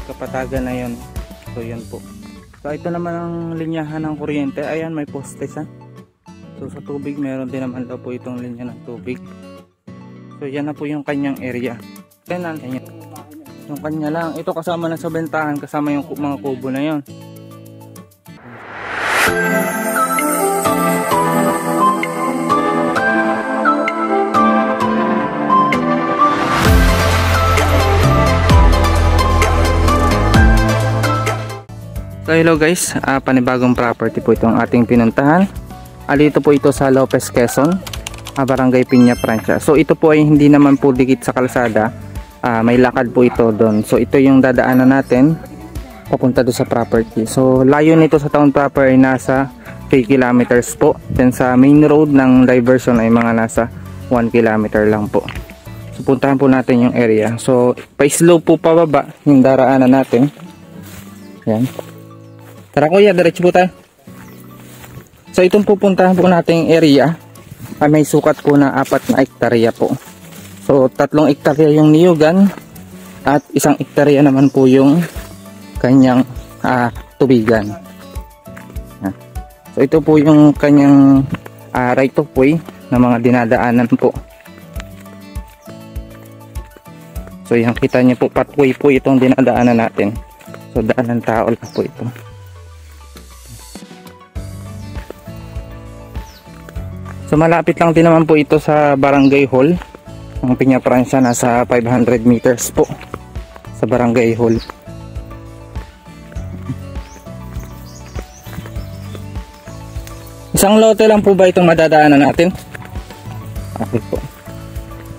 kapatagan na yun. So yan po. So ito naman ang linyahan ng kuryente. Ayan, may poste siya. So sa tubig meron din naman daw po itong linya ng tubig. So yan na po yung kanyang area. Yan yung kanya lang. Ito kasama na sa bentahan, kasama yung mga kubo na yon. So hello guys, panibagong property po itong ating pinuntahan. Dito po ito sa Lopez, Quezon, Barangay Piña Francia. So ito po ay hindi naman po dikit sa kalsada, may lakad po ito doon. So ito yung dadaanan natin papunta doon sa property. So layo nito sa town proper ay nasa 3 kilometers po. Then sa main road ng diversion ay mga nasa 1 kilometer lang po. So puntahan po natin yung area. So pa-slow po pababa yung daraanan natin. Yan. Tara kuya, diretso po tayo. So itong pupuntahan po nating area ay may sukat po na 4 na hektarya po. So 3 hektarya yung niyugan at 1 hektarya naman po yung kanyang tubigan. So ito po yung kanyang right of way na mga dinadaanan po. So yung kita niyo po, pathway po itong dinadaanan natin. So daan ng tao lang po ito. So malapit lang din naman po ito sa Barangay Hall ng Piña Francia, nasa 500 meters po sa Barangay Hall. Isang lote lang po ba itong madadaanan natin? Okay po.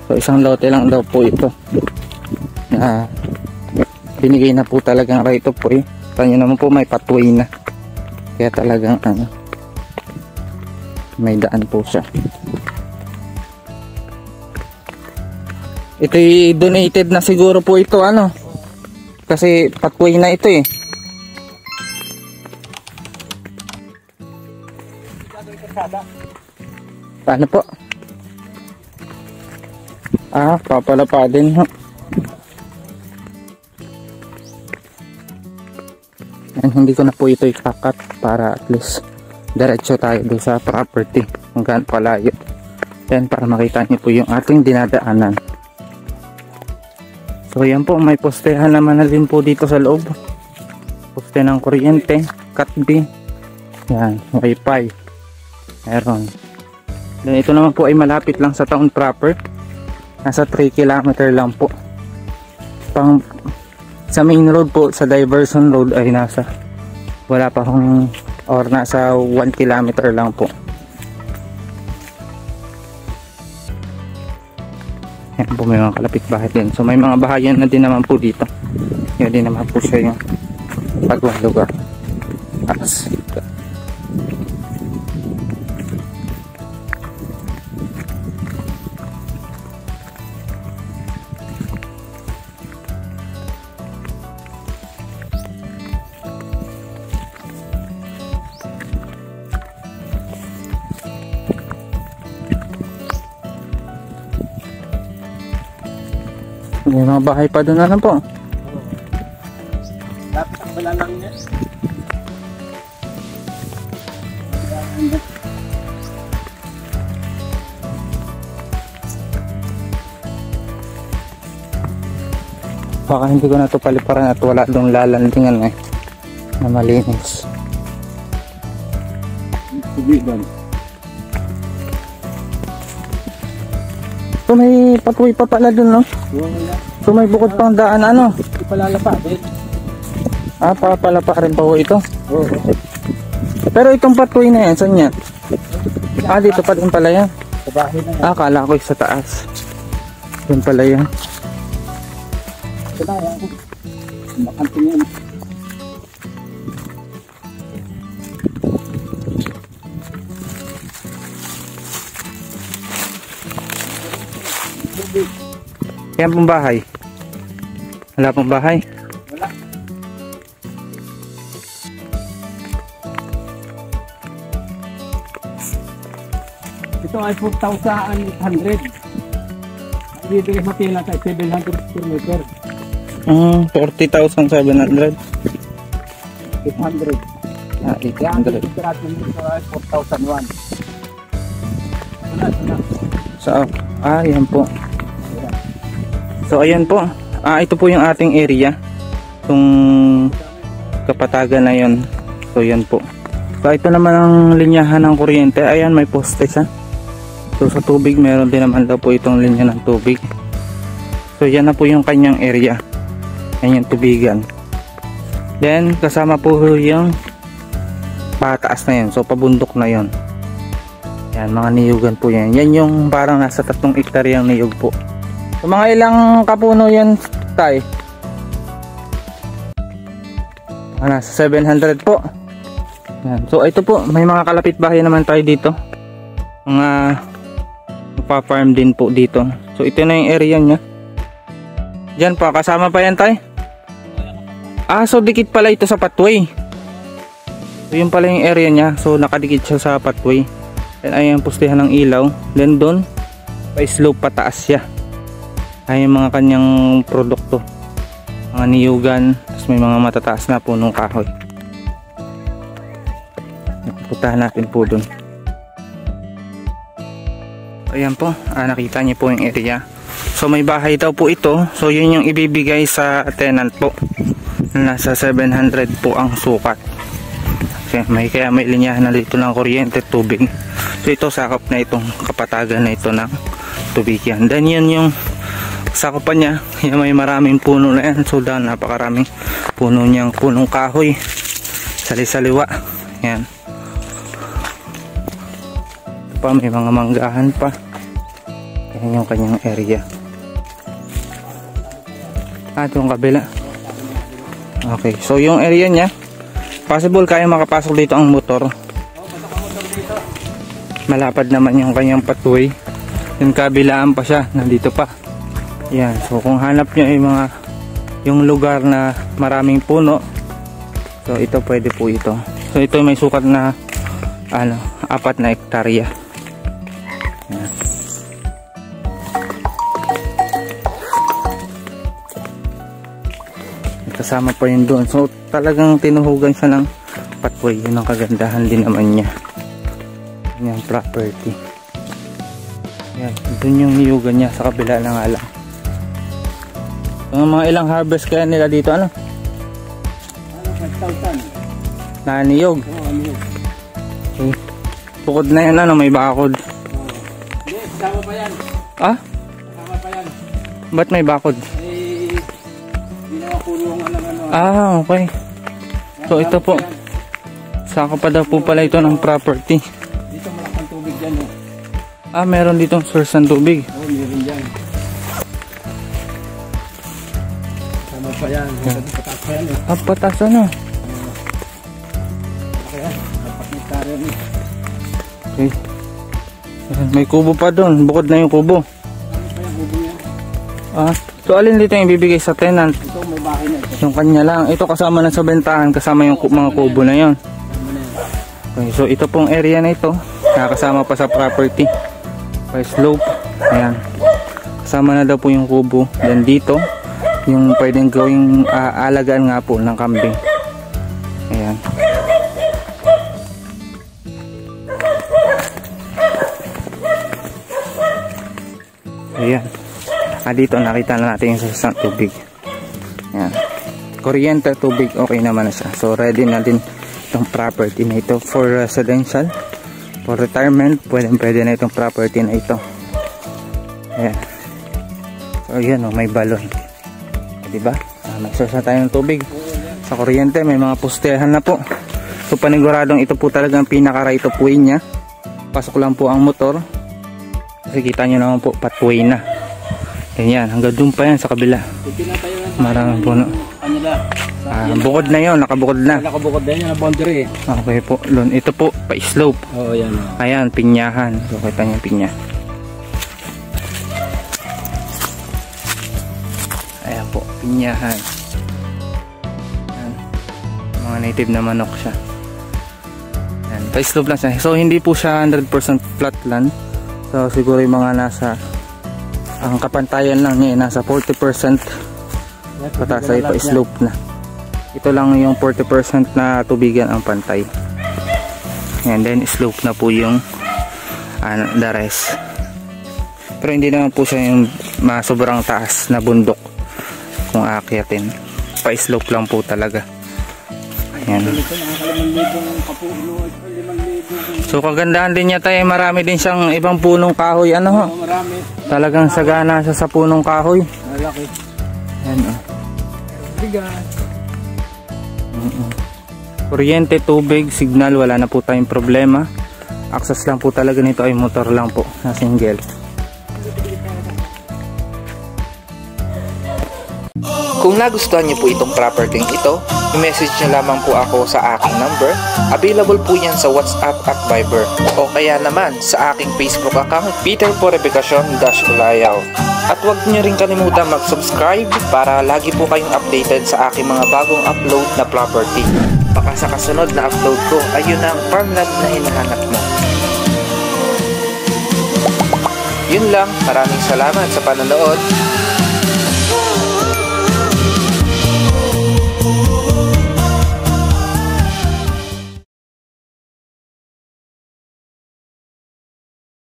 So isang lote lang daw po ito na binigay na po talagang right of way. Tanyo naman po may pathway na, kaya talagang may daan po siya. Ito'y donated na siguro po ito, kasi pathway na ito eh. Paano po? Papalapa din ho. Hindi ko na po ito ikakat para at least diretso tayo doon sa property kung gaano palayo. Then para makita niyo po yung ating dinadaanan. So yan po, may postehan naman na din po dito sa loob. Poste ng kuryente, CATV, yan, wifi, meron. Then ito naman po ay malapit lang sa town proper, nasa 3 kilometer lang po. Sa main road po, sa diversion road ay nasa wala pa akong, or nasa 1 kilometer lang po. Yan po, may mga kalapit bahay din. So may mga bahayan na din naman po dito. Yan din naman po siya yung pagwang lugar. May mga bahay pa doon na po. Dapat ang balalang niya. Baka hindi ko na ito paliparan at wala doon lalandingan na malinis. So may pathway pa pala doon, no? So may bukod pang daan, Ipalalapa din. Papalapa rin pa po ito. Oo. Pero itong pathway na yan, saan yan? Dito pa din pala yan. Sa bahay na yan. Akala ko sa taas. Doon pala yan. Ito na yan. Makanting yan. Yan pong bahay. Wala pong bahay. Wala. Ito ay 4,800. Ang bibigay mo tila kay 700 square meter. 40,700. 800. Ah, Yan, 800. dito natin dito ay 4,001. Wala. So, yan po. So, ayan po. Ito po yung ating area. Itong kapatagan na yun. So, yan po. So, ito naman ang linyahan ng kuryente. Ayan, may poste siya. So, sa tubig, meron din naman daw po itong linya ng tubig. So, yan na po yung kanyang area. Ayan yung tubigan. Then, kasama po yung pataas na yun. So, pabundok na yun. Yan, mga niyugan po yan. Yan yung parang nasa 3 hektaryang niyog po. So, mga ilang kapuno yan, tay? Nasa 700 po. Yan. So, ito po, may mga kalapit bahay naman tayo dito. Mga pa-farm din po dito. So, ito na yung area niya. Diyan pa, kasama pa yan, tay? So dikit pala ito sa pathway. So, yun pala yung area niya. So, nakadikit siya sa pathway. Then, ayan, pustihan ng ilaw. Then, doon, pa-slope pataas siya. Ayan yung mga kanyang produkto. Mga niyugan. Tapos may mga matataas na punong kahoy. Puntahan natin po doon. Ayan po, nakita niyo po yung area. So, may bahay daw po ito. So, yun yung ibibigay sa tenant po. Nasa 700 po ang sukat. Kaya may linyahan na dito ng kuryente, tubig. So, ito sakop na itong kapatagan na ito ng tubig yan. Then, yun yung sakupan niya. Yan, may maraming puno na yan. So, dahil napakaraming puno niyang punong kahoy. Sali-saliwa. Yan. Ito pa, may mga manggahan pa. Yan yung kanyang area. Ito yung kabila. Okay, so yung area niya, possible kaya makapasok dito ang motor. Malapad naman yung kanyang pathway. Yung kabilaan pa siya, nandito pa. Yan, so kung hanap nyo yung lugar na maraming puno, so ito pwede po ito. So ito may sukat na 4 na hektarya. Yan. Kasama pa yun doon. So talagang tinuhugan siya ng pathway. Yun ang kagandahan din naman niya. Yan property. Yan. Doon yung niyugan niya sa kabila ng alam. Mga ilang harvest kaya nila dito, ano? 5,000. Na niyog. Niyog. Okay. Bukod na yan, ano? May bakod. Hindi, kasama pa yan. Kasama pa yan. Ba't may bakod? Okay. So ito po. Saka pa daw po pala ito ng property. Dito malakang tubig dyan, meron ditong source ng tubig. Meron dyan. Sama pa yan. Patas pa yan, Patas ano? Kaya, napakita rin. Okay. May kubo pa doon. Bukod na yung kubo. Ano pa yung kubo yan? So alin dito yung ibibigay sa tenant? Ito may bahay na ito. Yung kanya lang. Ito kasama na sa bentahan. Kasama yung mga kubo na yon. Okay, so ito pong area na ito. Nakasama pa sa property. By slope. Ayan. Kasama na daw po yung kubo. Then dito, yung pwedeng gawing alagaan nga po ng kambing. Ayan. Ayan. Dito nakita na natin yung sa tubig. Ayan. Kuryente, tubig, okay naman na siya. So ready na din itong property na ito for residential, for retirement. Pwede na itong property na ito. Ayan. So ayan, may balon. Diba? May source na tayo ng tubig. Sa kuryente may mga postehan na po. So paniguradong ito po talagang pinaka right of way nya. Pasok lang po ang motor. Kasi kita nyo naman po, pathway na. Ganyan, hanggang doon pa yan sa kabila. Maraming puno. Bukod na yun, nakabukod na. Nakabukod na yun, boundary. Okay po, Lon. Ito po, pa-slope. Oo, yan. Ayan, pinyahan. So, kita nyo yung pinya. Ayan po, pinyahan. Ayan. Mga native na manok siya. Ayan, pa-slope lang siya. So, hindi po siya 100% flat land. So, siguro yung mga nasa ang kapantayan lang niya nasa 40% Pataas ay ito, slope na. Ito lang yung 40% na tubigan ang pantay. And then slope na po yung the rest. Pero hindi naman po siya yung sobrang taas na bundok kung aakyatin. Pa-slope lang po talaga. Ayan. So kagandahan din niya tayo, marami din siyang ibang punong kahoy. Ano ho? Marami. Talagang sagana siya sa punong kahoy. Malaki. Ayan o. Bigat. Kuryente, tubig, signal, wala na po tayong problema. Access lang po talaga nito ay motor lang po na single. Kung nagustuhan niyo po itong property ito, i-message niyo lamang po ako sa aking number. Available po yan sa WhatsApp at Viber. O kaya naman sa aking Facebook account, Peter Purificacion-Ulayaw. At huwag niyo rin kalimutan mag-subscribe para lagi po kayong updated sa aking mga bagong upload na property. Baka sa kasunod na upload ko, ayun ang farmland na hinahanap mo. Yun lang, maraming salamat sa panonood.